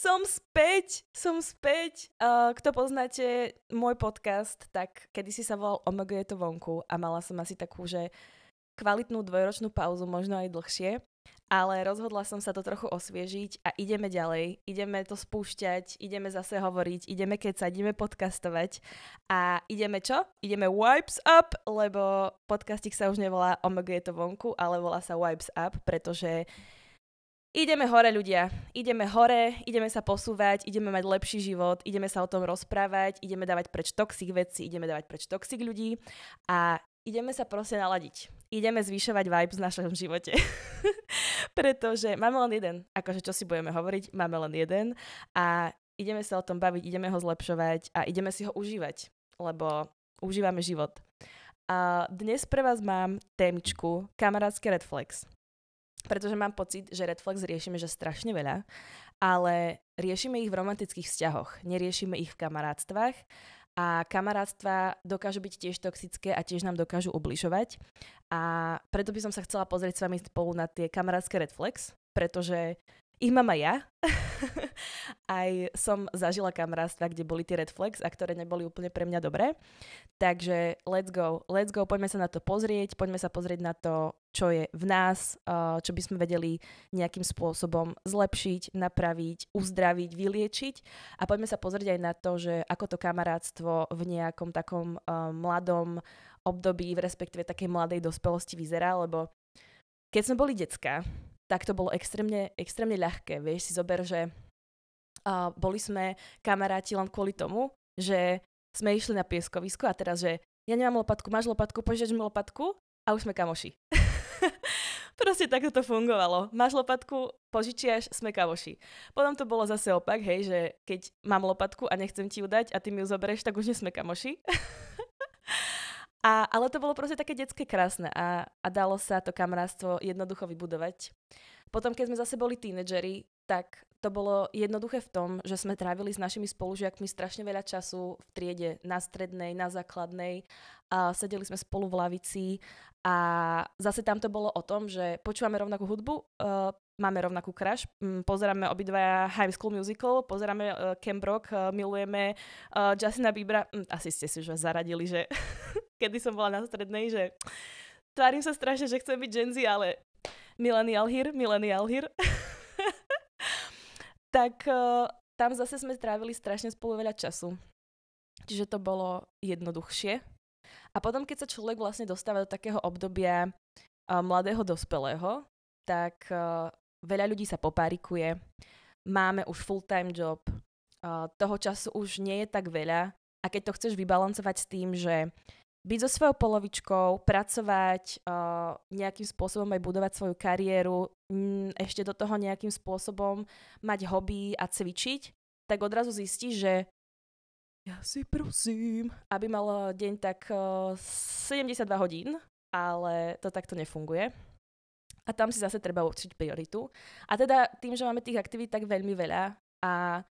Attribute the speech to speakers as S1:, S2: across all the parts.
S1: Som späť. Kto poznáte môj podcast, tak kedysi sa volal Omega je to vonku a mala som asi takú, že kvalitnú dvojročnú pauzu, možno aj dlhšie, ale rozhodla som sa to trochu osviežiť a ideme ďalej, ideme to spúšťať, ideme zase hovoriť, ideme kecať, ideme podcastovať a ideme čo? Ideme Vibes Up, lebo podcastik sa už nevolá Omega je to vonku, ale volá sa Vibes Up, pretože ideme hore ľudia, ideme hore, ideme sa posúvať, ideme mať lepší život, ideme sa o tom rozprávať, ideme dávať preč toxic veci, ideme dávať preč toxic ľudí a ideme sa proste naladiť. Ideme zvyšovať vibes v našom živote. Pretože máme len jeden, akože čo si budeme hovoriť, máme len jeden a ideme sa o tom baviť, ideme ho zlepšovať a ideme si ho užívať, lebo užívame život. A dnes pre vás mám témičku kamarátske red flags. Pretože mám pocit, že red flags riešime že strašne veľa, ale riešime ich v romantických vzťahoch, neriešime ich v kamarátstvách a kamarátstva dokážu byť tiež toxické a tiež nám dokážu ubližovať a preto by som sa chcela pozrieť s vami spolu na tie kamarátske red flags, pretože ich mám aj ja. Aj som zažila kamarátstva, kde boli tie red flags a ktoré neboli úplne pre mňa dobré. Takže let's go, poďme sa na to pozrieť, poďme sa pozrieť na to, čo je v nás, čo by sme vedeli nejakým spôsobom zlepšiť, napraviť, uzdraviť, vyliečiť a poďme sa pozrieť aj na to, že ako to kamarátstvo v nejakom takom mladom období, v respektíve takej mladej dospelosti vyzerá, lebo keď sme boli decká, tak to bolo extrémne ľahké. Vieš, si zober, že boli sme kamaráti len kvôli tomu, že sme išli na pieskovisko a teraz, že ja nemám lopatku, máš lopatku, požičaš mi lopatku a už sme kamoši. Proste takto to fungovalo. Máš lopatku, požičiaš, sme kamoši. Potom to bolo zase opak, hej, že keď mám lopatku a nechcem ti ju dať a ty mi ju zoberieš, tak už nie sme kamoši. Ale to bolo proste také detské krásne a dalo sa to kamarátstvo jednoducho vybudovať. Potom, keď sme zase boli tínedžeri, tak to bolo jednoduché v tom, že sme trávili s našimi spolužiakmi strašne veľa času v triede, na strednej, na základnej. A sedeli sme spolu v lavici a zase tam to bolo o tom, že počúvame rovnakú hudbu, máme rovnakú crush, pozeráme obidvaja High School Musical, pozeráme Camp Rock, milujeme Justina Biebera. Asi ste si už zaradili, že kedy som bola na strednej, že tvárim sa strašne, že chcem byť Gen Z, ale millennial here. Tak tam zase sme trávili strašne spolu veľa času. Čiže to bolo jednoduchšie. A potom, keď sa človek vlastne dostáva do takého obdobia mladého dospelého, tak veľa ľudí sa popárikuje, máme už full-time job, toho času už nie je tak veľa a keď to chceš vybalancovať s tým, že byť so svojou polovičkou, pracovať, nejakým spôsobom aj budovať svoju kariéru, ešte do toho nejakým spôsobom mať hobby a cvičiť, tak odrazu zistíš, že ja si prosím, aby mal deň tak 72 hodín, ale to takto nefunguje. A tam si zase treba určiť prioritu. A teda tým, že máme tých aktivít tak veľmi veľa a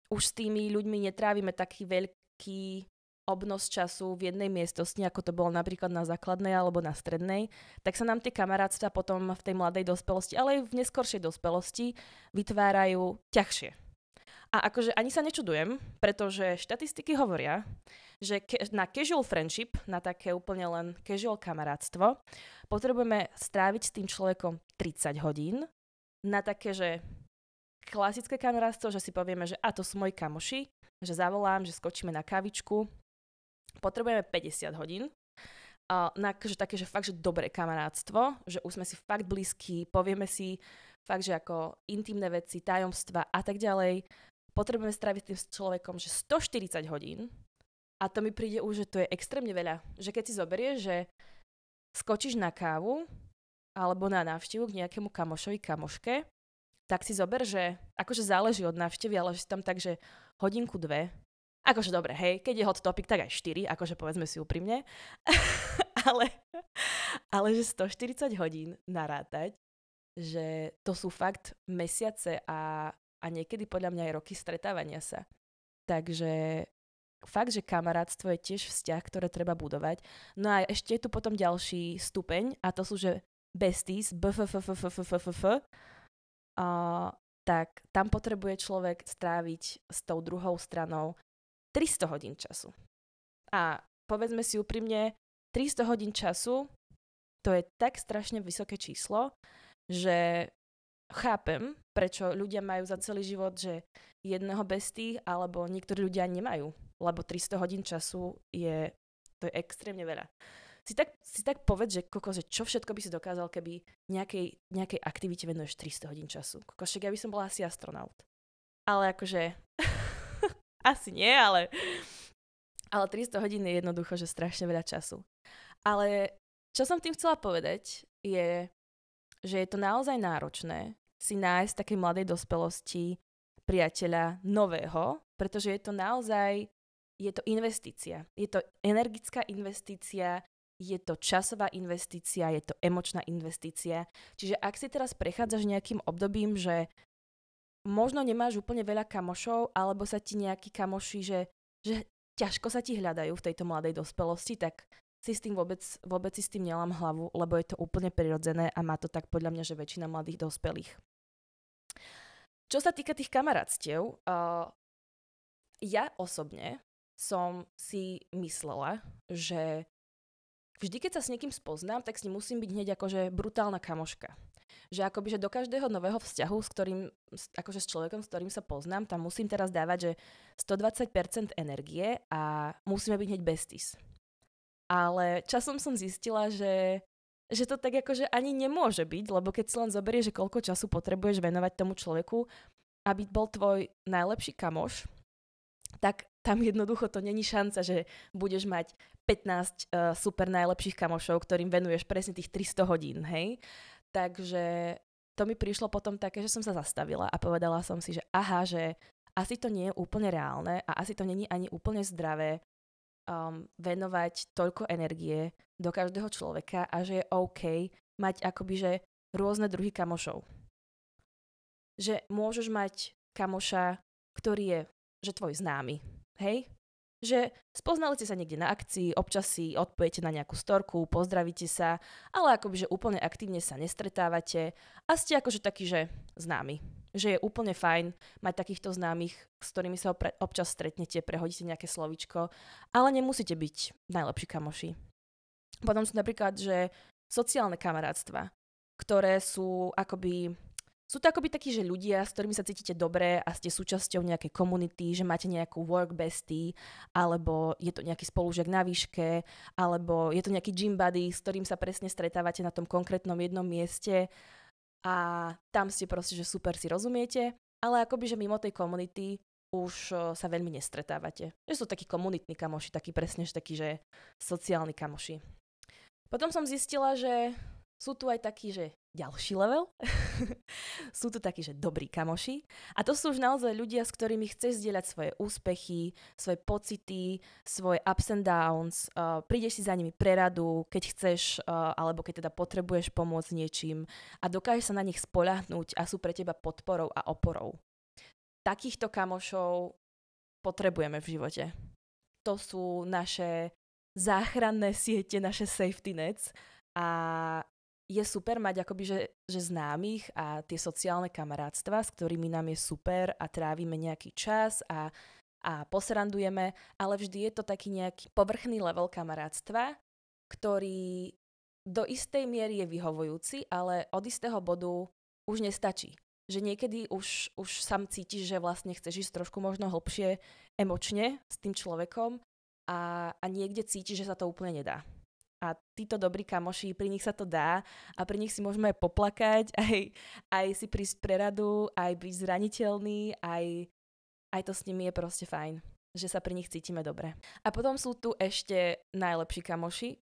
S1: už s tými ľuďmi netrávime taký veľký obnos času v jednej miestnosti, ako to bolo napríklad na základnej alebo na strednej, tak sa nám tie kamarátstva potom v tej mladej dospelosti, ale aj v neskoršej dospelosti vytvárajú ťažšie. A akože ani sa nečudujem, pretože štatistiky hovoria, že na casual friendship, na také úplne len casual kamarátstvo, potrebujeme stráviť s tým človekom 30 hodín, na také, že klasické kamarátstvo, že si povieme, že to sú moji kamoši, že zavolám, že skočíme na kavičku, potrebujeme 50 hodín, na že také, že fakt, že dobré kamarátstvo, že už sme si fakt blízki, povieme si fakt, že ako intimné veci, tajomstva a tak ďalej. Potrebujeme stráviť tým človekom, že 140 hodín a to mi príde už, že to je extrémne veľa. Že keď si zoberieš, že skočíš na kávu alebo na návštevu k nejakému kamošovi, kamoške, tak si zober, že akože záleží od návštevy, ale že si tam tak, že hodinku, dve. Akože dobre, hej, keď je hot topic, tak aj 4, akože povedzme si úprimne. ale že 140 hodín narátať, že to sú fakt mesiace a niekedy podľa mňa aj roky stretávania sa. Takže fakt, že kamarátstvo je tiež vzťah, ktoré treba budovať. No a ešte je tu potom ďalší stupeň a to sú, že besties, tak tam potrebuje človek stráviť s tou druhou stranou 300 hodín času. A povedzme si úprimne, 300 hodín času, to je tak strašne vysoké číslo, že chápem, prečo ľudia majú za celý život, že jedného bestie, alebo niektorí ľudia nemajú, lebo 300 hodín času to je extrémne veľa. Si tak povedz, že čo všetko by si dokázal, keby nejakej aktivite venuješ 300 hodín času. Však ja by som bola asi astronaut. Ale akože asi nie, ale 300 hodín je jednoducho, že strašne veľa času. Ale čo som tým chcela povedať, je, že je to naozaj náročné si nájsť v takej mladej dospelosti priateľa nového, pretože je to naozaj, je to investícia. Je to energická investícia, je to časová investícia, je to emočná investícia. Čiže ak si teraz prechádzaš nejakým obdobím, že možno nemáš úplne veľa kamošov, alebo sa ti nejakí kamoši, že ťažko sa ti hľadajú v tejto mladej dospelosti, tak si s tým vôbec si s tým nelám hlavu, lebo je to úplne prirodzené a má to tak podľa mňa, že väčšina mladých dospelých. Čo sa týka tých kamarátstiev, ja osobne som si myslela, že vždy, keď sa s niekým spoznám, tak s ním musím byť hneď akože brutálna kamoška. Že akoby, že do každého nového vzťahu, s človekom, s ktorým sa poznám, tam musím teraz dávať, že 120% energie a musíme byť hneď besties. Ale časom som zistila, že to tak akože ani nemôže byť, lebo keď si len zoberieš, že koľko času potrebuješ venovať tomu človeku, aby bol tvoj najlepší kamoš, tak tam jednoducho to není šanca, že budeš mať 15 super najlepších kamošov, ktorým venuješ presne tých 300 hodín, hej? Takže to mi prišlo potom také, že som sa zastavila a povedala som si, že že asi to nie je úplne reálne a asi to není ani úplne zdravé venovať toľko energie do každého človeka a že je OK mať akoby, že rôzne druhy kamošov. Že môžeš mať kamoša, ktorý je, že tvoj známy, hej? Že spoznali ste sa niekde na akcii, občas si odpojete na nejakú storku, pozdravíte sa, ale akoby, že úplne aktívne sa nestretávate a ste akože takí, že známi. Že je úplne fajn mať takýchto známych, s ktorými sa občas stretnete, prehodíte nejaké slovíčko, ale nemusíte byť najlepší kamoši. Potom sú napríklad, že sociálne kamarátstva, ktoré sú to akoby takí, že ľudia, s ktorými sa cítite dobre a ste súčasťou nejakej komunity, že máte nejakú work bestie, alebo je to nejaký spolužiak na výške, alebo je to nejaký gym buddy, s ktorým sa presne stretávate na tom konkrétnom jednom mieste a tam ste proste, že super si rozumiete, ale akoby, že mimo tej komunity už sa veľmi nestretávate. Že sú takí komunitní kamoši, takí presne, že sociálni kamoši. Potom som zistila, že sú tu aj takí, že ďalší level. Sú tu takí, že dobrí kamoši. A to sú už naozaj ľudia, s ktorými chceš zdieľať svoje úspechy, svoje pocity, svoje ups and downs. Prídeš si za nimi pre radu, keď chceš, alebo keď teda potrebuješ pomôcť niečím a dokážeš sa na nich spoľahnúť a sú pre teba podporou a oporou. Takýchto kamošov potrebujeme v živote. To sú naše záchranné siete, naše safety nets a je super mať akoby, že známych a tie sociálne kamarátstva, s ktorými nám je super a trávime nejaký čas a posrandujeme, ale vždy je to taký nejaký povrchný level kamarátstva, ktorý do istej miery je vyhovujúci, ale od istého bodu už nestačí. Že niekedy už sám cítiš, že vlastne chceš ísť trošku možno hlbšie emočne s tým človekom a niekde cítiš, že sa to úplne nedá. A títo dobrí kamoši, pri nich sa to dá a pri nich si môžeme aj poplakať, aj si prísť pre radu, aj byť zraniteľný, aj to s nimi je proste fajn, že sa pri nich cítime dobre. A potom sú tu ešte najlepší kamoši.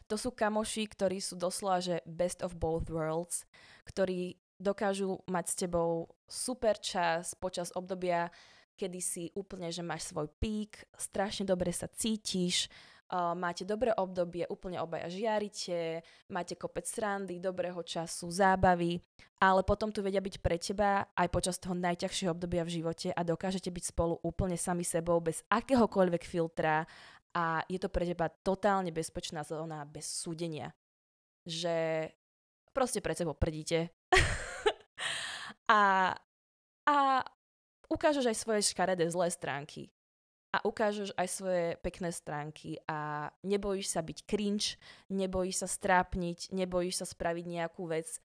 S1: To sú kamoši, ktorí sú doslova, že best of both worlds, ktorí dokážu mať s tebou super čas počas obdobia, kedy si úplne, že máš svoj pík, strašne dobre sa cítiš, máte dobré obdobie, úplne obaja žiarite, máte kopec srandy, dobrého času, zábavy, ale potom tu vedia byť pre teba aj počas toho najťažšieho obdobia v živote a dokážete byť spolu úplne sami sebou, bez akéhokoľvek filtra a je to pre teba totálne bezpečná zóna, bez súdenia. Že proste pred sebou prdíte. A a ukážeš aj svoje škaredé zlé stránky. A ukážeš aj svoje pekné stránky a nebojíš sa byť cringe, nebojíš sa strápniť, nebojíš sa spraviť nejakú vec,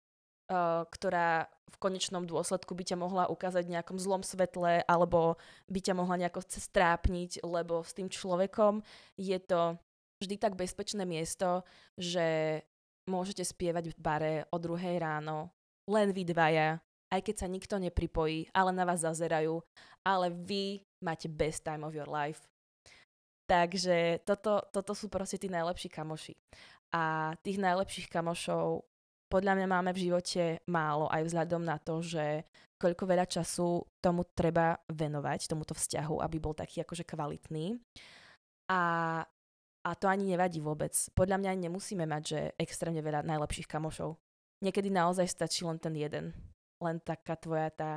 S1: ktorá v konečnom dôsledku by ťa mohla ukázať v nejakom zlom svetle alebo by ťa mohla nejako strápniť, lebo s tým človekom je to vždy tak bezpečné miesto, že môžete spievať v bare o 2:00 ráno, len vy dvaja, aj keď sa nikto nepripojí, ale na vás zazerajú, ale vy máte best time of your life. Takže toto sú proste tí najlepší kamoši. A tých najlepších kamošov podľa mňa máme v živote málo, aj vzhľadom na to, že koľko veľa času tomu treba venovať, tomuto vzťahu, aby bol taký akože kvalitný. A to ani nevadí vôbec. Podľa mňa nemusíme mať, že extrémne veľa najlepších kamošov. Niekedy naozaj stačí len ten jeden. Len taká tvoja tá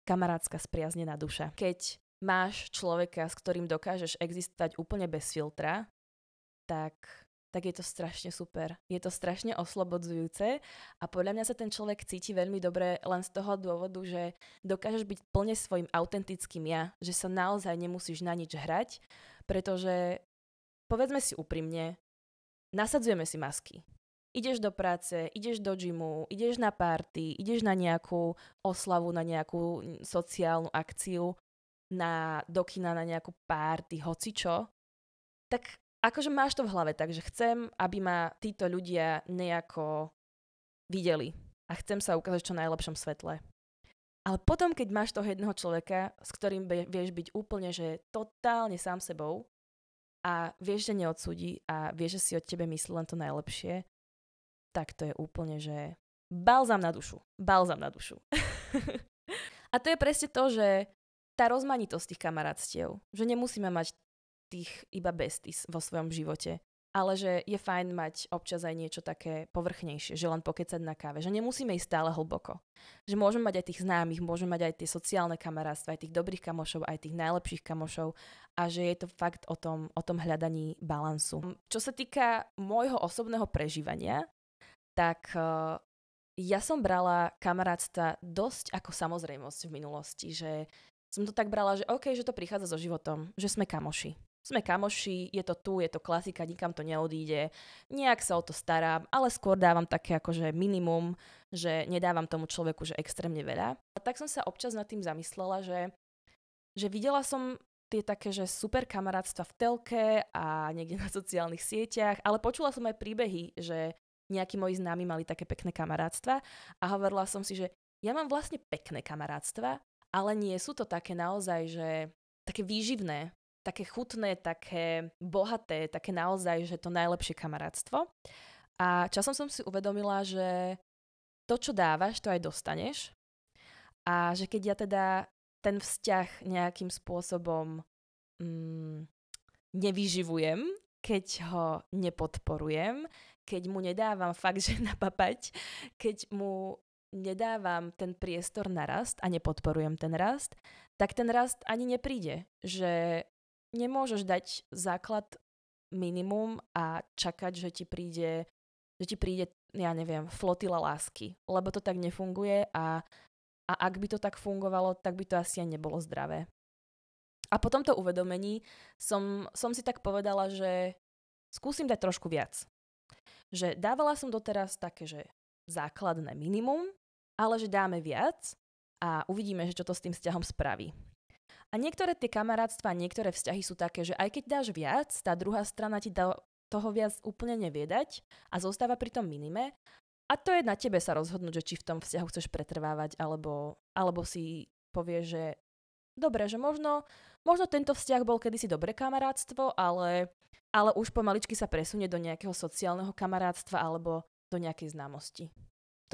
S1: kamarátska spriaznená duša. Keď máš človeka, s ktorým dokážeš existovať úplne bez filtra, tak je to strašne super. Je to strašne oslobodzujúce a podľa mňa sa ten človek cíti veľmi dobre len z toho dôvodu, že dokážeš byť plne svojim autentickým ja, že sa naozaj nemusíš na nič hrať, pretože povedzme si úprimne, nasadzujeme si masky. Ideš do práce, ideš do gymu, ideš na party, ideš na nejakú oslavu, na nejakú sociálnu akciu, do kina, na nejakú party, hocičo, tak akože máš to v hlave, takže chcem, aby ma títo ľudia nejako videli a chcem sa ukázať v čo najlepšom svetle. Ale potom, keď máš toho jedného človeka, s ktorým vieš byť úplne, že totálne sám sebou a vieš, že neodsúdi a vieš, že si od tebe myslí len to najlepšie, tak to je úplne, že balzam na dušu. Balzam na dušu. A to je presne to, že tá rozmanitosť tých kamarátstiev, že nemusíme mať tých iba besties vo svojom živote, ale že je fajn mať občas aj niečo také povrchnejšie, že len pokecať na káve, že nemusíme ísť stále hlboko. Že môžeme mať aj tých známych, môžeme mať aj tie sociálne kamarátstva, aj tých dobrých kamošov, aj tých najlepších kamošov a že je to fakt o tom hľadaní balansu. Čo sa týka môjho osobného prežívania, tak ja som brala kamarátstva dosť ako samozrejmosť v minulosti, že som to tak brala, že OK, že to prichádza so životom, že sme kamoši. Sme kamoši, je to tu, je to klasika, nikam to neodíde, nejak sa o to starám, ale skôr dávam také akože minimum, že nedávam tomu človeku, že extrémne veľa. A tak som sa občas nad tým zamyslela, že videla som tie také, že super kamarátstva v telke a niekde na sociálnych sieťach, ale počula som aj príbehy, že nejakí moji známi mali také pekné kamarátstva a hovorila som si, že ja mám vlastne pekné kamarátstva, ale nie sú to také naozaj, že také výživné, také chutné, také bohaté, také naozaj, že to najlepšie kamarátstvo. A časom som si uvedomila, že to, čo dávaš, to aj dostaneš. A že keď ja teda ten vzťah nejakým spôsobom nevyživujem, keď ho nepodporujem, keď mu nedávam fakt, že napapať, keď mu nedávam ten priestor na rast a nepodporujem ten rast, tak ten rast ani nepríde. Že nemôžeš dať základ minimum a čakať, že ti príde, ja neviem, flotila lásky. Lebo to tak nefunguje a ak by to tak fungovalo, tak by to asi aj nebolo zdravé. A po tomto uvedomení som si tak povedala, že skúsim dať trošku viac. Že dávala som doteraz také, že základné minimum, ale že dáme viac a uvidíme, že čo to s tým vzťahom spraví. A niektoré tie kamarátstva, niektoré vzťahy sú také, že aj keď dáš viac, tá druhá strana ti toho viac úplne nevie dať a zostáva pri tom minime. A to je na tebe sa rozhodnúť, že či v tom vzťahu chceš pretrvávať, alebo si povieš, že dobre, že možno tento vzťah bol kedysi dobré kamarátstvo, ale už pomaličky sa presunie do nejakého sociálneho kamarátstva alebo do nejakej známosti.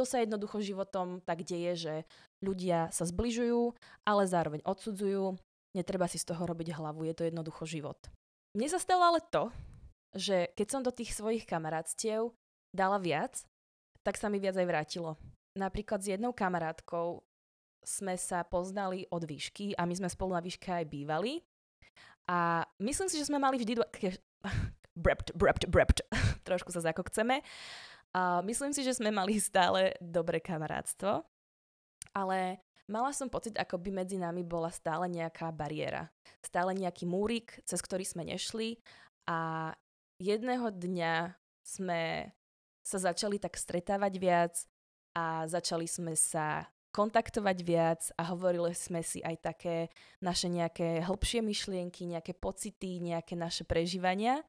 S1: To sa jednoducho životom tak deje, že ľudia sa zbližujú, ale zároveň odsudzujú. Netreba si z toho robiť hlavu, je to jednoducho život. Mne sa stalo ale to, že keď som do tých svojich kamarátstiev dala viac, tak sa mi viac aj vrátilo. Napríklad s jednou kamarátkou sme sa poznali od výšky a my sme spolu na výške aj bývali. A myslím si, že sme mali vždy trošku sa zakokceme. A myslím si, že sme mali stále dobré kamarátstvo, ale mala som pocit, ako by medzi nami bola stále nejaká bariéra. Stále nejaký múrik, cez ktorý sme nešli a jedného dňa sme sa začali tak stretávať viac a začali sme sa kontaktovať viac a hovorili sme si aj také naše nejaké hĺbšie myšlienky, nejaké pocity, nejaké naše prežívania.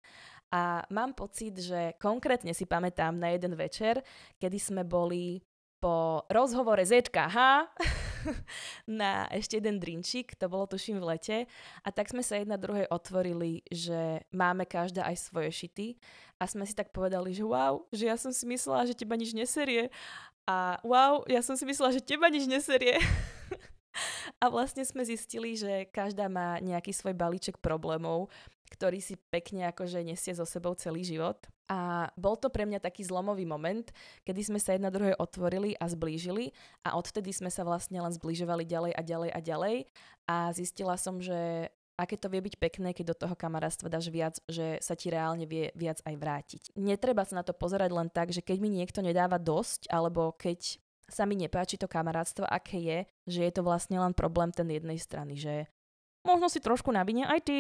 S1: A mám pocit, že konkrétne si pamätám na jeden večer, kedy sme boli po rozhovore ZKH na ešte jeden drinčík, to bolo tuším v lete, a tak sme sa jedna druhej otvorili, že máme každá aj svoje šity a sme si tak povedali, že wow, že ja som si myslela, že teba nič neserie a wow, ja som si myslela, že teba nič neserie. A vlastne sme zistili, že každá má nejaký svoj balíček problémov, ktorý si pekne akože nesie so sebou celý život. A bol to pre mňa taký zlomový moment, kedy sme sa jedna druhej otvorili a zblížili a odvtedy sme sa vlastne len zbližovali ďalej a ďalej a ďalej a zistila som, že aké to vie byť pekné, keď do toho kamarátstva dáš viac, že sa ti reálne vie viac aj vrátiť. Netreba sa na to pozerať len tak, že keď mi niekto nedáva dosť, alebo keď sa mi nepáči to kamarátstvo, aké je, že je to vlastne len problém ten jednej strany, že možno si trošku nabíne aj ty.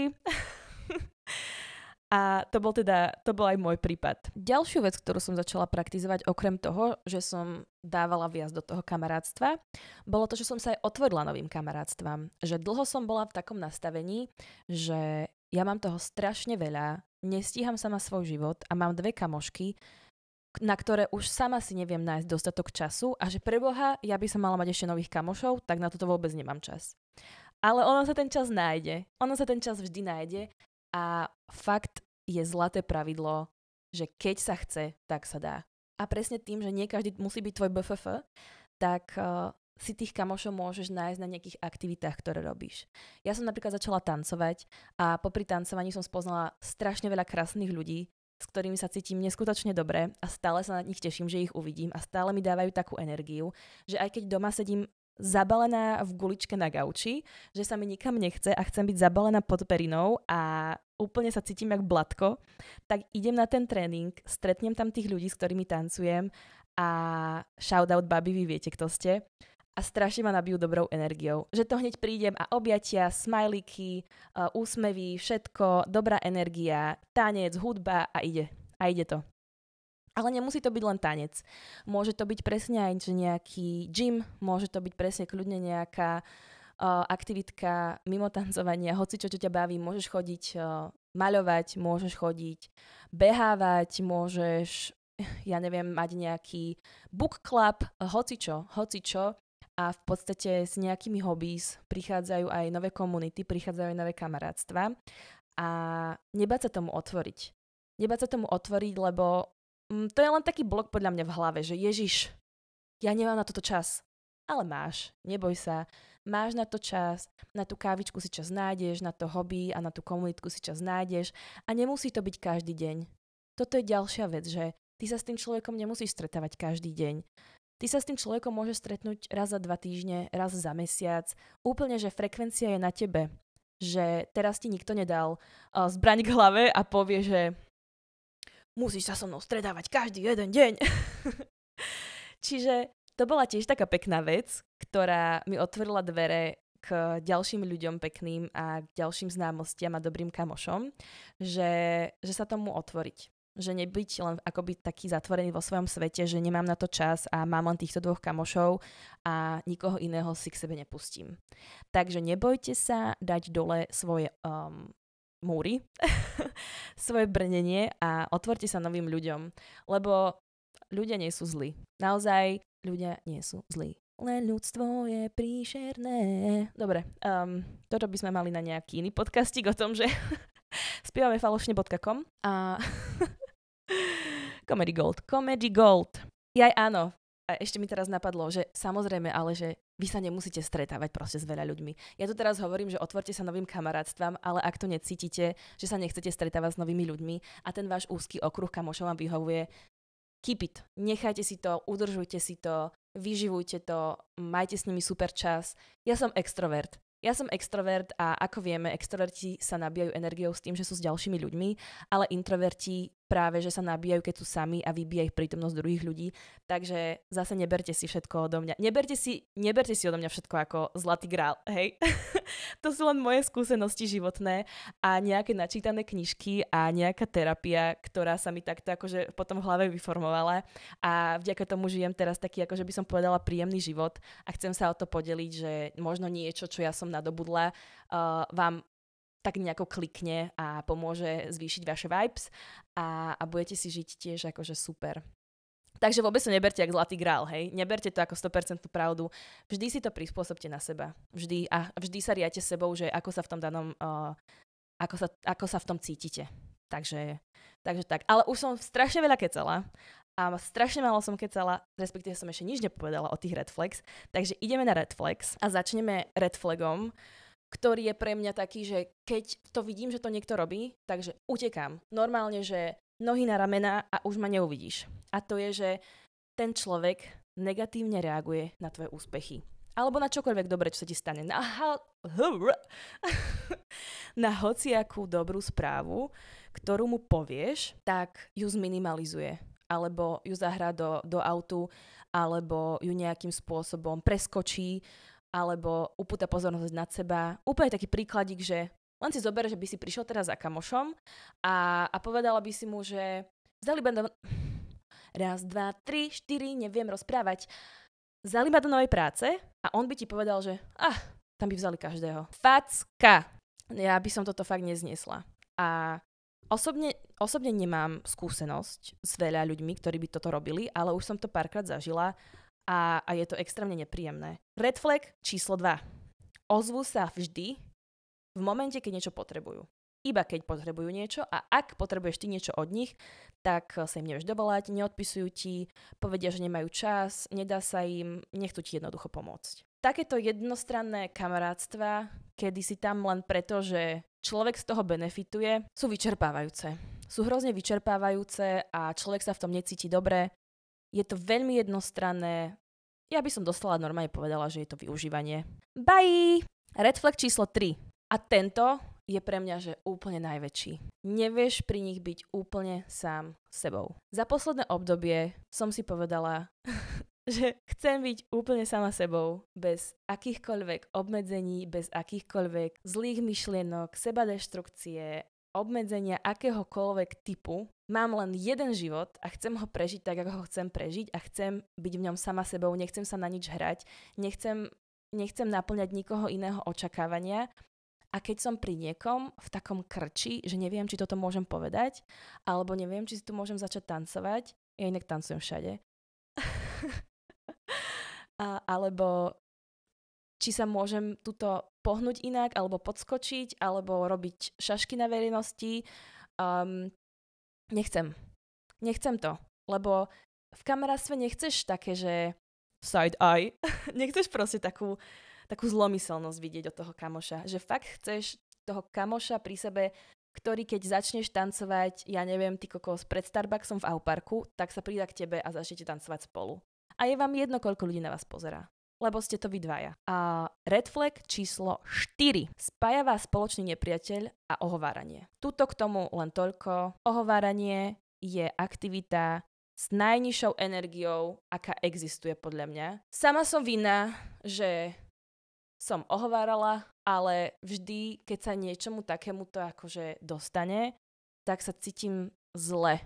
S1: A to bol aj môj prípad. Ďalšiu vec, ktorú som začala praktizovať, okrem toho, že som dávala viac do toho kamarátstva, bolo to, že som sa aj otvorila novým kamarátstvám. Že dlho som bola v takom nastavení, že ja mám toho strašne veľa, nestíham sama svoj život a mám 2 kamošky, na ktoré už sama si neviem nájsť dostatok času a že preboha, ja by som mala mať ešte nových kamošov, tak na toto vôbec nemám čas. Ale ono sa ten čas nájde. Ono sa ten čas vždy nájde a fakt je zlaté pravidlo, že keď sa chce, tak sa dá. A presne tým, že nie každý musí byť tvoj BFF, tak si tých kamošov môžeš nájsť na nejakých aktivitách, ktoré robíš. Ja som napríklad začala tancovať a popri tancovaní som spoznala strašne veľa krásnych ľudí, s ktorými sa cítim neskutočne dobre a stále sa na nich teším, že ich uvidím a stále mi dávajú takú energiu, že aj keď doma sedím zabalená v guličke na gauči, že sa mi nikam nechce a chcem byť zabalená pod perinou a úplne sa cítim jak blatko, tak idem na ten tréning, stretnem tam tých ľudí, s ktorými tancujem a shoutout babi, vy viete, kto ste. A strašne ma nabijú dobrou energiou. Že to hneď prídem a objatia, smajlíky, úsmevy, všetko, dobrá energia, tanec, hudba a ide. A ide to. Ale nemusí to byť len tanec. Môže to byť presne aj nejaký gym, môže to byť presne kľudne nejaká aktivitka mimo tancovania, hoci čo ťa baví, môžeš chodiť maľovať, môžeš chodiť behávať, môžeš, ja neviem, mať nejaký book club, hoci čo. A v podstate s nejakými hobbies prichádzajú aj nové komunity, prichádzajú aj nové kamarátstva a nebáť sa tomu otvoriť. Nebáť sa tomu otvoriť, lebo to je len taký blok podľa mňa v hlave, že Ježiš, ja nemám na toto čas. Ale máš, neboj sa, máš na to čas, na tú kávičku si čas nájdeš, na to hobby a na tú komunitku si čas nájdeš a nemusí to byť každý deň. Toto je ďalšia vec, že ty sa s tým človekom nemusíš stretávať každý deň. Ty sa s tým človekom môžeš stretnúť raz za 2 týždne, raz za mesiac. Úplne, že frekvencia je na tebe. Že teraz ti nikto nedal zbraň k hlave a povie, že musíš sa so mnou stretávať každý jeden deň. Čiže to bola tiež taká pekná vec, ktorá mi otvorila dvere k ďalším ľuďom pekným a k ďalším známostiam a dobrým kamošom, že sa tomu otvoriť. Že nebyť len akoby taký zatvorený vo svojom svete, že nemám na to čas a mám len týchto 2 kamošov a nikoho iného si k sebe nepustím. Takže nebojte sa dať dole svoje múry, svoje brnenie a otvorte sa novým ľuďom, lebo ľudia nie sú zlí. Naozaj ľudia nie sú zlí. Len ľudstvo je príšerné. Dobre, toto by sme mali na nejaký iný podcastik o tom, že spievame falošne.com a Comedy Gold. Jaj áno. A ešte mi teraz napadlo, že samozrejme, ale že vy sa nemusíte stretávať proste s veľa ľuďmi. Ja tu teraz hovorím, že otvorte sa novým kamarátstvám, ale ak to necítite, že sa nechcete stretávať s novými ľuďmi a ten váš úzky okruh kamošov vám vyhovuje, keep it. Nechajte si to, udržujte si to, vyživujte to, majte s nimi super čas. Ja som extrovert a ako vieme, extroverti sa nabíjajú energiou s tým, že sú s ďalšími ľuďmi, ale introverti práve, že sa nabíjajú, keď sú sami a vybíja ich prítomnosť druhých ľudí. Takže zase neberte si všetko odo mňa. Neberte si odo mňa všetko ako zlatý grál, hej? To sú len moje skúsenosti životné a nejaké načítané knižky a nejaká terapia, ktorá sa mi takto akože potom v hlave vyformovala a vďaka tomu žijem teraz taký, akože by som povedala, príjemný život a chcem sa o to podeliť, že možno niečo, čo ja som nadobudla, vám tak nejako klikne a pomôže zvýšiť vaše vibes a budete si žiť tiež akože super. Takže vôbec to neberte jak zlatý grál, hej? Neberte to ako 100% pravdu. Vždy si to prispôsobte na seba. Vždy sa riate sebou, že ako sa v tom danom, ako sa v tom cítite. Takže tak. Ale už som strašne veľa kecala a strašne málo som kecala, respektíve som ešte nič nepovedala o tých red flags. Takže ideme na red flags a začneme red flagom, ktorý je pre mňa taký, že keď to vidím, že to niekto robí, takže utekám. Normálne, že nohy na ramena a už ma neuvidíš. A to je, že ten človek negatívne reaguje na tvoje úspechy. Alebo na čokoľvek dobré, čo sa ti stane. Na hociakú dobrú správu, ktorú mu povieš, tak ju zminimalizuje. Alebo ju zahrá do autu, alebo ju nejakým spôsobom preskočí, alebo upúta pozornosť nad seba. Úplne taký príkladík, že len si zober, že by si prišiel teraz za kamošom a povedala by si mu, že vzali ma do... 1, 2, 3, 4, neviem rozprávať. Vzali ma do novej práce a on by ti povedal, že tam by vzali každého. Facka! Ja by som toto fakt nezniesla. A osobne nemám skúsenosť s veľa ľuďmi, ktorí by toto robili, ale už som to párkrát zažila a je to extrémne nepríjemné. Red flag číslo 2. Ozvú sa vždy v momente, keď niečo potrebujú. Iba keď potrebujú niečo a ak potrebuješ ty niečo od nich, tak sa im nevieš dovolať, neodpisujú ti, povedia, že nemajú čas, nedá sa im, nechcú ti jednoducho pomôcť. Takéto jednostranné kamarátstva, kedy si tam len preto, že človek z toho benefituje, sú vyčerpávajúce. Sú hrozne vyčerpávajúce a človek sa v tom necíti dobre. Je to veľmi jednostranné. Ja by som dostala normálne povedala, že je to využívanie. Bye! Red flag číslo 3. A tento je pre mňa, že úplne najväčší. Nevieš pri nich byť úplne sám sebou. Za posledné obdobie som si povedala, že chcem byť úplne sama sebou, bez akýchkoľvek obmedzení, bez akýchkoľvek zlých myšlienok, sebadeštrukcie, obmedzenia akéhokoľvek typu. Mám len jeden život a chcem ho prežiť tak, ako ho chcem prežiť a chcem byť v ňom sama sebou, nechcem sa na nič hrať, nechcem naplňať nikoho iného očakávania. A keď som pri niekom v takom krči, že neviem, či toto môžem povedať, alebo neviem, či si tu môžem začať tancovať, ja inak tancujem všade, alebo či sa môžem tuto pohnúť inak, alebo podskočiť, alebo robiť šašky na verejnosti. Nechcem to, lebo v kamarátstve nechceš také, že side eye, nechceš proste takú zlomyselnosť vidieť od toho kamoša, že fakt chceš toho kamoša pri sebe, ktorý keď začneš tancovať, ja neviem, ty kokos pred Starbucksom v Auparku, tak sa prída k tebe a začnete tancovať spolu. A je vám jedno, koľko ľudí na vás pozerá, lebo ste to vy dvaja. A red flag číslo 4. Spája vás spoločný nepriateľ a ohováranie. Tuto k tomu len toľko. Ohováranie je aktivita s najnižšou energiou, aká existuje podľa mňa. Sama som vinná, že som ohovárala, ale vždy, keď sa niečomu takémuto akože dostane, tak sa cítim zle.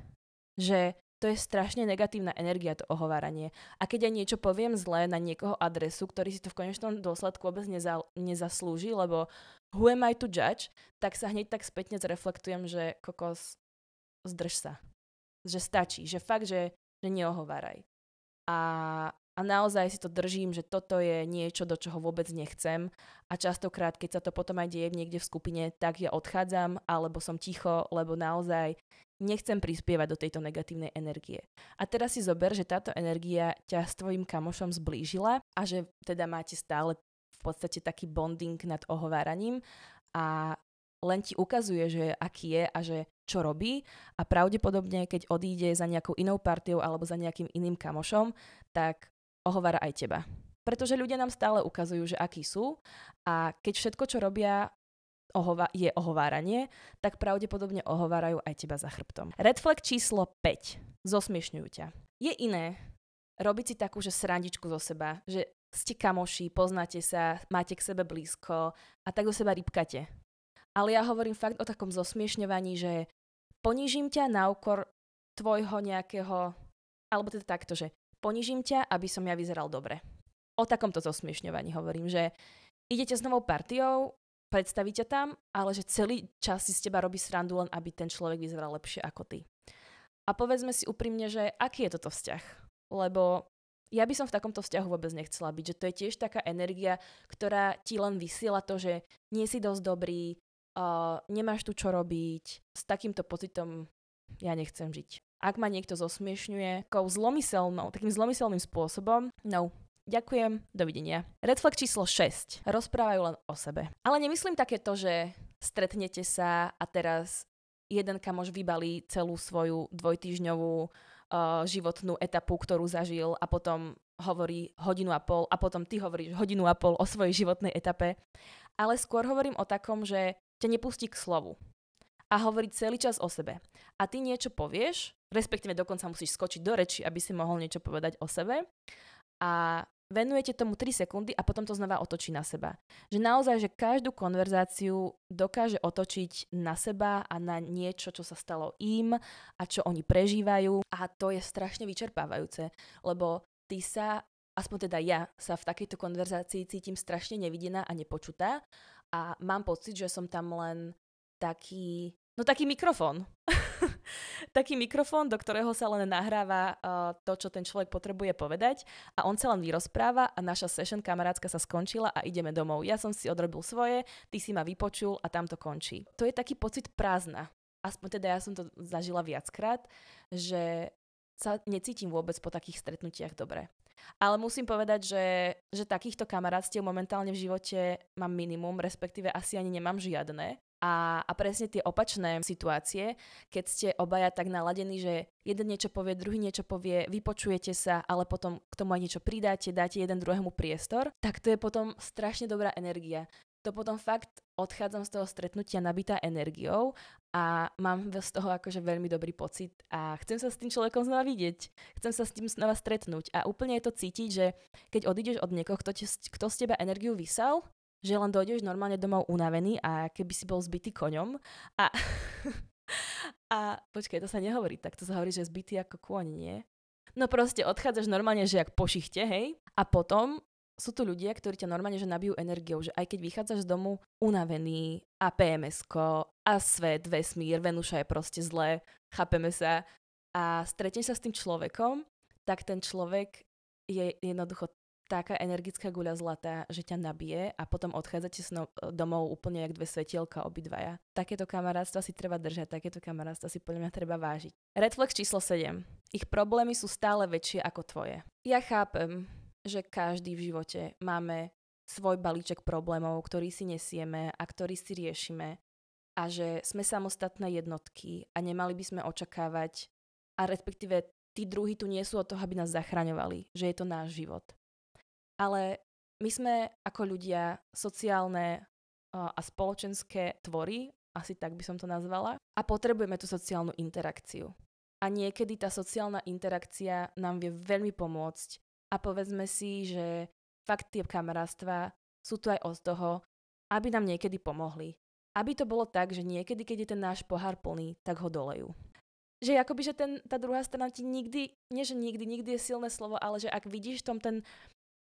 S1: Že to je strašne negatívna energia, to ohováranie. A keď aj niečo poviem zle na niekoho adresu, ktorý si to v konečnom dôsledku vôbec nezaslúži, lebo who am I to judge, tak sa hneď tak spätne zreflektujem, že kokos, zdrž sa. Že stačí, že fakt, že neohováraj. A naozaj si to držím, že toto je niečo, do čoho vôbec nechcem a častokrát, keď sa to potom aj deje niekde v skupine, tak ja odchádzam alebo som ticho, lebo naozaj nechcem prispievať do tejto negatívnej energie. A teraz si zober, že táto energia ťa s tvojim kamošom zblížila a že teda máte stále v podstate taký bonding nad ohováraním a len ti ukazuje, že aký je a že čo robí a pravdepodobne, keď odíde za nejakou inou partiou alebo za nejakým iným kamošom, tak ohovára aj teba. Pretože ľudia nám stále ukazujú, že akí sú a keď všetko, čo robia, je ohováranie, tak pravdepodobne ohovárajú aj teba za chrbtom. Red flag číslo 5. Zosmiešňujú ťa. Je iné robiť si takú, že srandičku zo seba, že ste kamoši, poznáte sa, máte k sebe blízko a tak do seba rýpkate. Ale ja hovorím fakt o takom zosmiešňovaní, že ponížim ťa na úkor tvojho nejakého, alebo teda takto, že ponížim ťa, aby som ja vyzeral dobre. O takomto zosmiešňovaní hovorím, že idete s novou partiou, predstavíte tam, ale že celý čas si z teba robí srandu, len aby ten človek vyzeral lepšie ako ty. A povedzme si úprimne, že aký je toto vzťah? Lebo ja by som v takomto vzťahu vôbec nechcela byť, že to je tiež taká energia, ktorá ti len vysiela to, že nie si dosť dobrý, nemáš tu čo robiť, s takýmto pocitom ja nechcem žiť. Ak ma niekto zosmiešňuje takým zlomyselným spôsobom, no, ďakujem, dovidenia. Red flag číslo 6. Rozprávajú len o sebe. Ale nemyslím takéto, že stretnete sa a teraz jeden kamoš vybalí celú svoju dvojtýždňovú životnú etapu, ktorú zažil a potom hovorí 1.5 hodiny a potom ty hovoríš 1.5 hodiny o svojej životnej etape. Ale skôr hovorím o takom, že ťa nepustí k slovu a hovorí celý čas o sebe. A ty niečo povieš, respektíve dokonca musíš skočiť do reči, aby si mohol niečo povedať o sebe a venujete tomu 3 sekundy a potom to znova otočí na seba. Že naozaj, že každú konverzáciu dokáže otočiť na seba a na niečo, čo sa stalo im a čo oni prežívajú. A to je strašne vyčerpávajúce, lebo ty sa, aspoň teda ja, sa v takejto konverzácii cítim strašne nevidená a nepočutá a mám pocit, že som tam len taký mikrofón. Taký mikrofón, do ktorého sa len nahráva to, čo ten človek potrebuje povedať a on sa len vyrozpráva a naša session kamarátska sa skončila a ideme domov. Ja som si odrobil svoje, ty si ma vypočul a tam to končí. To je taký pocit prázdna. Aspoň teda ja som to zažila viackrát, že sa necítim vôbec po takých stretnutiach dobre. Ale musím povedať, že takýchto kamarátstiev momentálne v živote mám minimum, respektíve asi ani nemám žiadne. A presne tie opačné situácie, keď ste obaja tak naladení, že jeden niečo povie, druhý niečo povie, vypočujete sa, ale potom k tomu aj niečo pridáte, dáte jeden druhému priestor, tak to je potom strašne dobrá energia. To potom fakt odchádzam z toho stretnutia nabitá energiou a mám z toho akože veľmi dobrý pocit a chcem sa s tým človekom znova vidieť. Chcem sa s tým znova stretnúť a úplne je to cítiť, že keď odídeš od niekoho, kto z teba energiu vysal, že len dojdeš normálne domov unavený a keby si bol zbitý koňom a počkaj, to sa nehovorí tak, to sa hovorí, že zbitý ako kôň, nie? No proste odchádzaš normálne, že jak po šichte, hej? A potom sú tu ľudia, ktorí ťa normálne že nabijú energiou, že aj keď vychádzaš z domu unavený a PMS-ko a svet, vesmír, Venuša je proste zlé, chápeme sa a stretneš sa s tým človekom, tak ten človek je jednoducho taká energická guľa zlatá, že ťa nabije a potom odchádzate domov úplne jak dve svetielka obidvaja. Takéto kamarátstva si treba držať, takéto kamarátstva si podľa mňa treba vážiť. Red flag číslo 7. Ich problémy sú stále väčšie ako tvoje. Ja chápem, že každý v živote máme svoj balíček problémov, ktorý si nesieme a ktorý si riešime a že sme samostatné jednotky a nemali by sme očakávať a respektíve tí druhí tu nie sú od toho, aby nás zachraňovali, že je to náš život. Ale my sme ako ľudia sociálne a spoločenské tvory, asi tak by som to nazvala, a potrebujeme tú sociálnu interakciu. A niekedy tá sociálna interakcia nám vie veľmi pomôcť. A povedzme si, že fakt tie kamarátstva sú tu aj od toho, aby nám niekedy pomohli. Aby to bolo tak, že niekedy, keď je ten náš pohár plný, tak ho dolejú. Že akoby, že tá druhá strana ti nikdy, nie že nikdy je silné slovo, ale že ak vidíš tom ten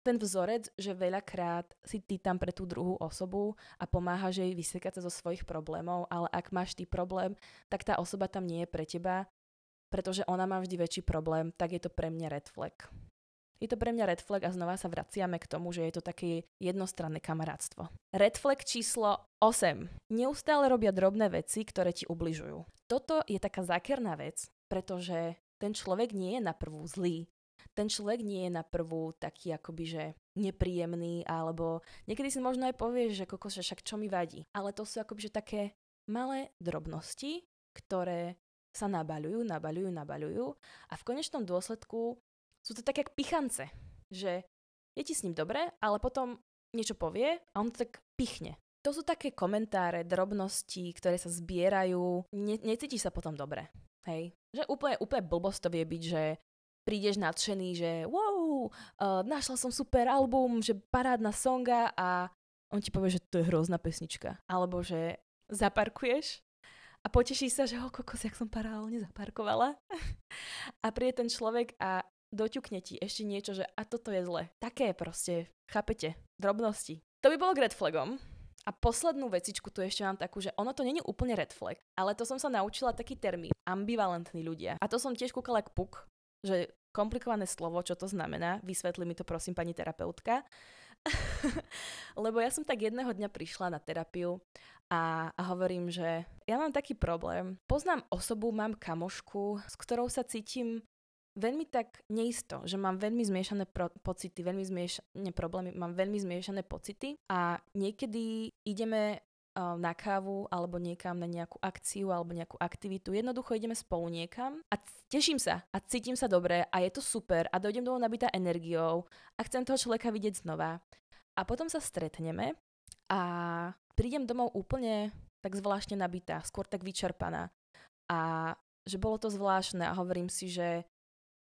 S1: vzorec, že veľakrát si ty tam pre tú druhú osobu a pomáhaš jej vysekať sa zo svojich problémov, ale ak máš ty problém, tak tá osoba tam nie je pre teba, pretože ona má vždy väčší problém, tak je to pre mňa red flag. Je to pre mňa red flag a znova sa vraciame k tomu, že je to také jednostranné kamarátstvo. Red flag číslo 8. Neustále robia drobné veci, ktoré ti ubližujú. Toto je taká zákerná vec, pretože ten človek nie je na prvú zlý. Ten človek nie je na prvú taký akoby, že nepríjemný, alebo niekedy si možno aj povieš, že kokos, však čo mi vadí. Ale to sú akoby, že také malé drobnosti, ktoré sa nabaľujú a v konečnom dôsledku sú to také jak pichance, že je ti s ním dobre, ale potom niečo povie a on to tak pichne. To sú také komentáre, drobnosti, ktoré sa zbierajú. Necítiš sa potom dobre. Hej? Že úplne blbosť to vie byť, že prídeš nadšený, že wow, našla som super album, že parádna songa a on ti povie, že to je hrozná pesnička. Alebo že zaparkuješ a potešíš sa, že kokos, jak som paralelne zaparkovala. A príde ten človek a doťukne ti ešte niečo, že a toto je zle. Také proste, chápete, drobnosti. To by bolo k red flagom. A poslednú vecičku tu ešte mám takú, že ono to není úplne red flag, ale to som sa naučila taký termín, ambivalentní ľudia. A to som tiež kúkala k puk, že komplikované slovo, čo to znamená, vysvetli mi to prosím pani terapeutka. Lebo ja som tak jedného dňa prišla na terapiu a hovorím, že ja mám taký problém. Poznám osobu, mám kamošku, s ktorou sa cítim veľmi tak neisto, že mám veľmi zmiešané pocity, mám veľmi zmiešané pocity a niekedy ideme na kávu alebo niekam na nejakú akciu alebo nejakú aktivitu. Jednoducho ideme spolu niekam a teším sa a cítim sa dobre a je to super a dojdem domov nabitá energiou a chcem toho človeka vidieť znova. A potom sa stretneme a prídem domov úplne tak zvláštne nabitá, skôr tak vyčerpaná. A že bolo to zvláštne a hovorím si, že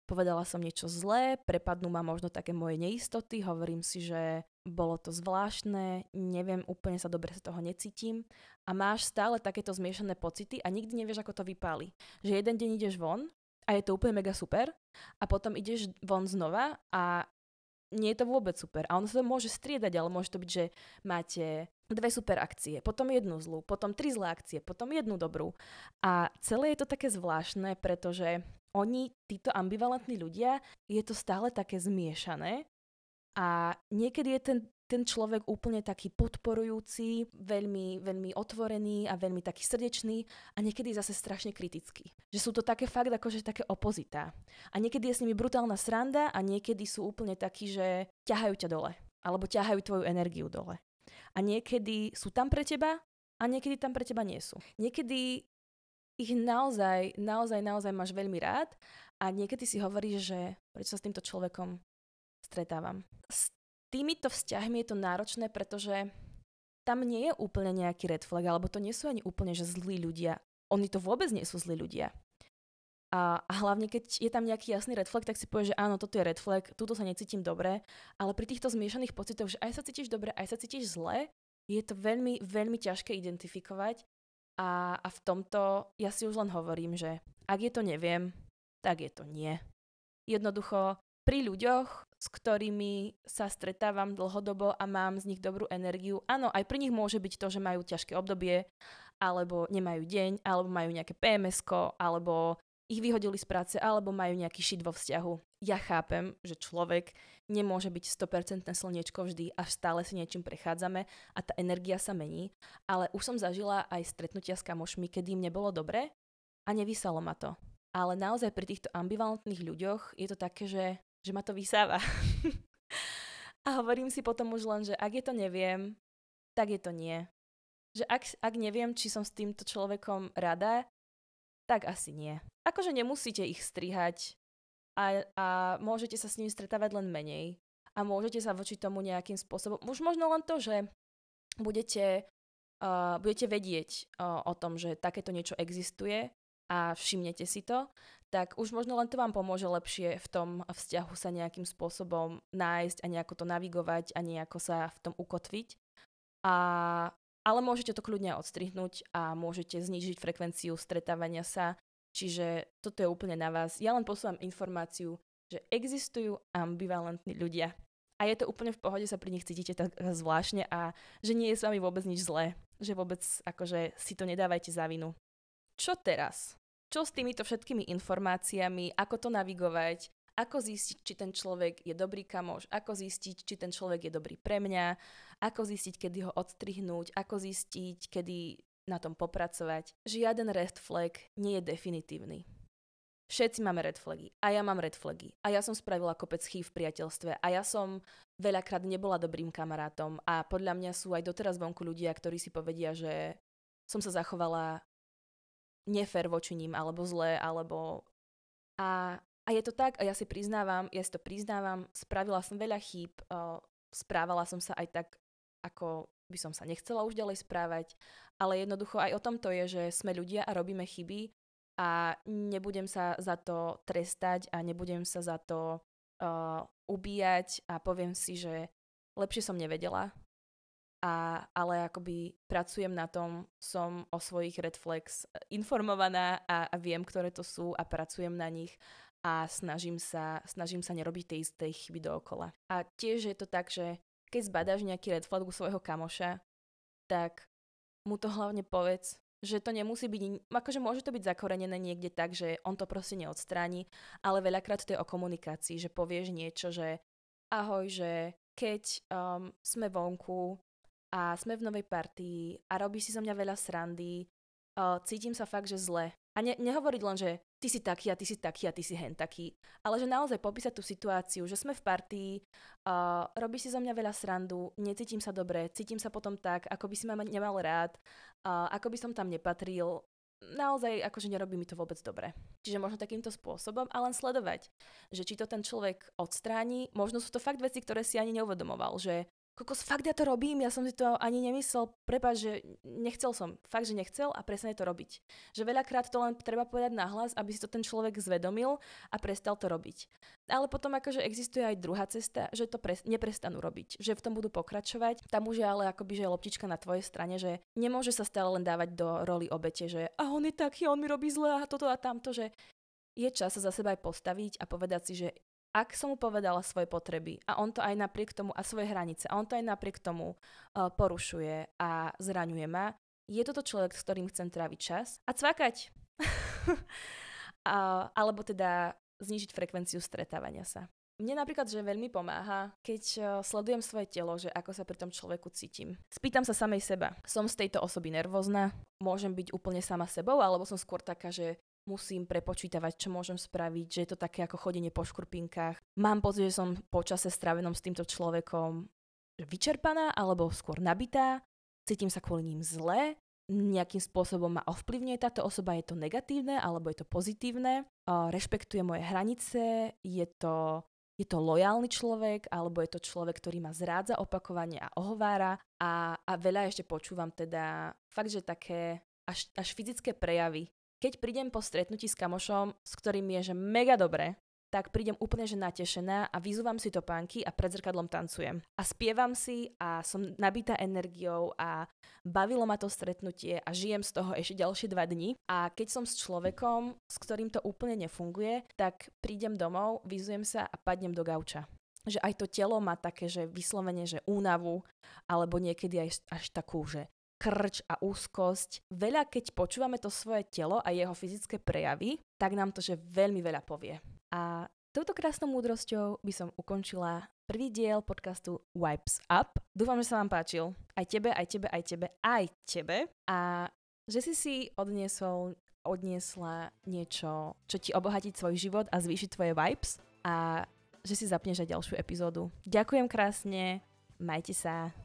S1: povedala som niečo zlé, prepadnú ma možno také moje neistoty, hovorím si, že bolo to zvláštne, neviem, úplne sa dobre z toho necítim a máš stále takéto zmiešané pocity a nikdy nevieš, ako to vypáli. Že jeden deň ideš von a je to úplne mega super a potom ideš von znova a nie je to vôbec super. A ono sa to môže striedať, ale môže to byť, že máte 2 super akcie, potom 1 zlú, potom 3 zlé akcie, potom 1 dobrú. A celé je to také zvláštne, pretože títo ambivalentní ľudia, je to stále také zmiešané a niekedy je ten človek úplne taký podporujúci, veľmi, veľmi otvorený a veľmi taký srdečný a niekedy zase strašne kritický. Že sú to také fakt akože také opozitá. A niekedy je s nimi brutálna sranda a niekedy sú úplne takí, že ťahajú ťa dole alebo ťahajú tvoju energiu dole. A niekedy sú tam pre teba a niekedy tam pre teba nie sú. Niekedy ich naozaj máš veľmi rád a niekedy si hovoríš, že prečo sa s týmto človekom stretávam. S týmito vzťahmi je to náročné, pretože tam nie je úplne nejaký red flag, alebo to nie sú ani úplne, že zlí ľudia. Oni to vôbec nie sú zlí ľudia. A hlavne, keď je tam nejaký jasný red flag, tak si povieš, že áno, toto je red flag, túto sa necítim dobre, ale pri týchto zmiešaných pocitoch, že aj sa cítiš dobre, aj sa cítiš zle, je to veľmi, veľmi ťažké identifikovať. A v tomto ja si už len hovorím, že ak je to neviem, tak je to nie. Jednoducho pri ľuďoch, s ktorými sa stretávam dlhodobo a mám z nich dobrú energiu, áno, aj pri nich môže byť to, že majú ťažké obdobie, alebo nemajú deň, alebo majú nejaké PMS-ko, alebo ich vyhodili z práce, alebo majú nejaký šit vo vzťahu. Ja chápem, že človek nemôže byť 100% slniečko vždy a stále si niečím prechádzame a tá energia sa mení, ale už som zažila aj stretnutia s kamošmi, kedy im nebolo dobre a nevysalo ma to. Ale naozaj pri týchto ambivalentných ľuďoch je to také, že ma to vysáva. A hovorím si potom už len, že ak je to neviem, tak je to nie. Že ak neviem, či som s týmto človekom rada, tak asi nie. Akože nemusíte ich strihať a môžete sa s nimi stretávať len menej. A môžete sa voči tomu nejakým spôsobom... Už možno len to, že budete vedieť o tom, že takéto niečo existuje a všimnete si to, tak už možno len to vám pomôže lepšie v tom vzťahu sa nejakým spôsobom nájsť a nejako to navigovať a nejako sa v tom ukotviť. Ale môžete to kľudne odstrihnúť a môžete znížiť frekvenciu stretávania sa. Čiže toto je úplne na vás. Ja len posúvam informáciu, že existujú ambivalentní ľudia. A je to úplne v pohode, sa pri nich cítite tak zvláštne a že nie je s vami vôbec nič zlé. Že vôbec akože si to nedávajte za vinu. Čo teraz? Čo s týmito všetkými informáciami? Ako to navigovať? Ako zistiť, či ten človek je dobrý kamoš, ako zistiť, či ten človek je dobrý pre mňa, ako zistiť, kedy ho odstrihnúť, ako zistiť, kedy na tom popracovať. Žiaden red flag nie je definitívny. Všetci máme red flagy. A ja mám red flagy. A ja som spravila kopec chýb v priateľstve. A ja som veľakrát nebola dobrým kamarátom. A podľa mňa sú aj doteraz vonku ľudia, ktorí si povedia, že som sa zachovala nefér voči ním, alebo zle, alebo... A je to tak, a ja si to priznávam, spravila som veľa chýb, správala som sa aj tak, ako by som sa nechcela už ďalej správať, ale jednoducho aj o tom to je, že sme ľudia a robíme chyby a nebudem sa za to trestať a nebudem sa za to ubíjať a poviem si, že lepšie som nevedela, ale akoby pracujem na tom, som o svojich red flags informovaná a viem, ktoré to sú a pracujem na nich a snažím sa nerobiť tej istej chyby dookola. A tiež je to tak, že keď zbadáš nejaký red flag u svojho kamoša, tak mu to hlavne povedz, že to nemusí byť, akože môže to byť zakorenené niekde tak, že on to proste neodstráni, ale veľakrát to je o komunikácii, že povieš niečo, že ahoj, že keď sme vonku a sme v novej partii a robíš si zo mňa veľa srandy, cítim sa fakt, že zle. A nehovoriť len, že ty si taký a ty si taký a ty si hen taký, ale že naozaj popísať tú situáciu, že sme v partii, robíš si zo mňa veľa srandu, necítim sa dobre, cítim sa potom tak, ako by si ma nemal rád, ako by som tam nepatril, naozaj akože nerobí mi to vôbec dobre. Čiže možno takýmto spôsobom a len sledovať, že či to ten človek odstráni, možno sú to fakt veci, ktoré si ani neuvedomoval, že kokos, fakt ja to robím, ja som si to ani nemyslel, prepáč, že nechcel som, fakt, že nechcel a prestane to robiť. Že veľakrát to len treba povedať nahlas, aby si to ten človek zvedomil a prestal to robiť. Ale potom akože existuje aj druhá cesta, že to neprestanú robiť, že v tom budú pokračovať. Tam už je ale akoby, že je loptička na tvojej strane, že nemôže sa stále len dávať do roli obete, že a on je taký, on mi robí zle a toto a tamto, že je čas sa za seba aj postaviť a povedať si, že ak som mu povedala svoje potreby a on to aj napriek tomu a svoje hranice a on to aj napriek tomu porušuje a zraňuje ma, je toto človek, s ktorým chcem tráviť čas a cvakať. Alebo teda znížiť frekvenciu stretávania sa. Mne napríklad, že veľmi pomáha, keď sledujem svoje telo, že ako sa pri tom človeku cítim. Spýtam sa samej seba. Som z tejto osoby nervózna? Môžem byť úplne sama sebou? Alebo som skôr taká, že musím prepočítavať, čo môžem spraviť, že je to také ako chodenie po škrupinkách. Mám pocit, že som po čase strávenom s týmto človekom vyčerpaná alebo skôr nabitá. Cítim sa kvôli ním zle. Nejakým spôsobom ma ovplyvňuje táto osoba. Je to negatívne alebo je to pozitívne. Rešpektuje moje hranice. Je to lojálny človek alebo je to človek, ktorý ma zrádza opakovane a ohovára. A veľa ešte počúvam teda fakt, že také až fyzické prejavy. Keď prídem po stretnutí s kamošom, s ktorým je že mega dobre, tak prídem úplne že natešená a vyzúvam si topánky a pred zrkadlom tancujem. A spievam si a som nabitá energiou a bavilo ma to stretnutie a žijem z toho ešte ďalšie 2 dni. A keď som s človekom, s ktorým to úplne nefunguje, tak prídem domov, vyzujem sa a padnem do gauča. Že aj to telo má také, že vyslovene, že únavu, alebo niekedy aj až takú, že krč a úzkosť. Veľa, keď počúvame to svoje telo a jeho fyzické prejavy, tak nám to, že veľmi veľa povie. A touto krásnou múdrosťou by som ukončila prvý diel podcastu Vibes Up. Dúfam, že sa vám páčil. Aj tebe, aj tebe, aj tebe, aj tebe. A že si odniesla niečo, čo ti obohatí svoj život a zvýši tvoje vibes. A že si zapneš aj ďalšiu epizódu. Ďakujem krásne, majte sa.